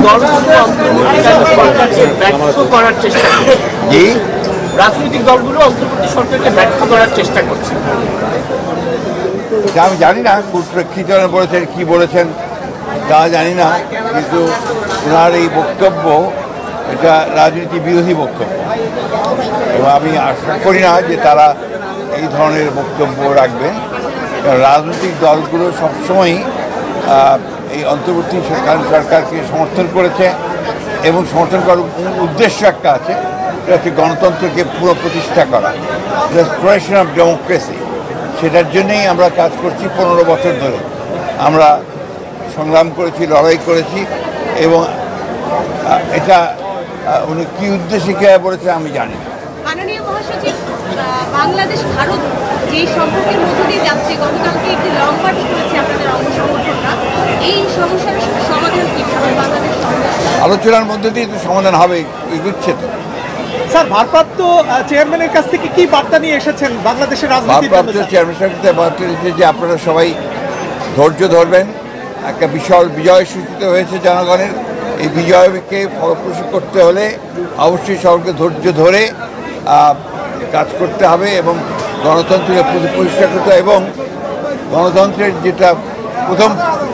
দলগুলো অন্তর্বর্তীকালীন সরকারকে ব্যর্থ করার চেষ্টা করছে। জি, রাজনৈতিক দলগুলো অন্তর্বর্তী সরকারকে ব্যর্থ করার চেষ্টা করছে। আমি জানি না কোন প্রেক্ষিতে বলেছেন, কি বলেছেন তা জানি না, কিন্তু ওনার এই বক্তব্য এটা রাজনীতি বিরোধী বক্তব্য, এবং আমি আশা করি না যে তারা এই ধরনের বক্তব্য রাখবেন। কারণ রাজনৈতিক দলগুলো সবসময়ই এই অন্তর্বর্তী সরকারকে সমর্থন করেছে, এবং সমর্থন করার উদ্দেশ্য একটা আছে, এটা হচ্ছে গণতন্ত্রকে পুরো প্রতিষ্ঠা করা, রেস্টোরেশন অফ ডেমোক্রেসি। সেটার জন্যেই আমরা কাজ করছি 15 বছর ধরে। আমরা সংগ্রাম করেছি, লড়াই করেছি, এবং এটা উনি কী উদ্দেশ্যে কে বলেছে আমি জানি না। মাননীয় মহাসচিব, বাংলাদেশ ভারত যে সম্পর্কের মধ্য দিয়ে যাচ্ছে, গতকালকে একটি লং মার্চ করেছে আপনাদের অঙ্গ সংগঠনরা, এই সমস্যার সমাধান কীভাবে বাংলাদেশ আলোচনার মধ্যে দিয়ে তো সমাধান হবে, এগুচ্ছে তো। স্যার, ভারপ্রাপ্ত চেয়ারম্যানের কাছ থেকে কি বার্তা নিয়ে এসেছেন বাংলাদেশের রাজনীতির জন্য? ভারপ্রাপ্ত চেয়ারম্যান সাহেব বার্তা দিয়েছে যে আপনারা সবাই ধৈর্য ধরবেন। একটা বিশাল বিজয় সূচিত হয়েছে জনগণের। এই বিজয়কে ফলপ্রসূ করতে হলে অবশ্যই সকলকে ধৈর্য ধরে কাজ করতে হবে, এবং গণতন্ত্রকে প্রতিষ্ঠা করতে হবে, এবং গণতন্ত্রের যেটা প্রথম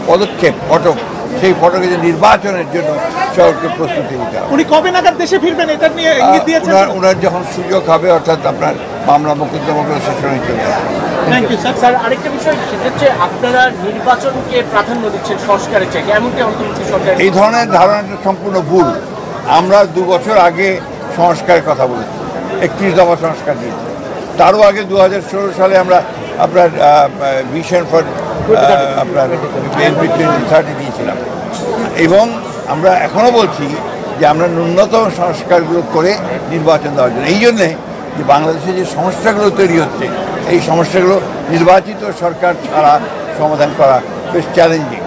পদক্ষেপ ফটক, সেই ফটকে যে নির্বাচনের জন্য সকলকে প্রস্তুতি নিতে হবে। উনি কবে নাগাদ দেশে ফিরবেন এটা নিয়ে ইঙ্গিত দিয়েছেন? ওনার যখন সুযোগ হবে, অর্থাৎ আপনার মামলা মোকদ্দমাগুলো সেখানে চলে আসবে। Thank you sir. স্যার, আরেকটা বিষয় সেটা হচ্ছে আপনারা নির্বাচনকে প্রাধান্য দিচ্ছেন সংস্কারের চেয়ে, এমনকি অন্তর্বর্তী সরকার। এই ধরনের ধারণাটা সম্পূর্ণ ভুল। আমরা 2 বছর আগে সংস্কারের কথা বলেছি, 31 দফা সংস্কার দিয়েছি। তারও আগে 2016 সালে আমরা আপনার ভিশন ফর আপনার BNP 2030 দিয়েছিলাম, এবং আমরা এখনও বলছি যে আমরা ন্যূনতম সংস্কারগুলো করে নির্বাচন দেওয়ার জন্য। এই জন্যে যে বাংলাদেশে যে সমস্যাগুলো তৈরি হচ্ছে, এই সমস্যাগুলো নির্বাচিত সরকার ছাড়া সমাধান করা বেশ চ্যালেঞ্জিং।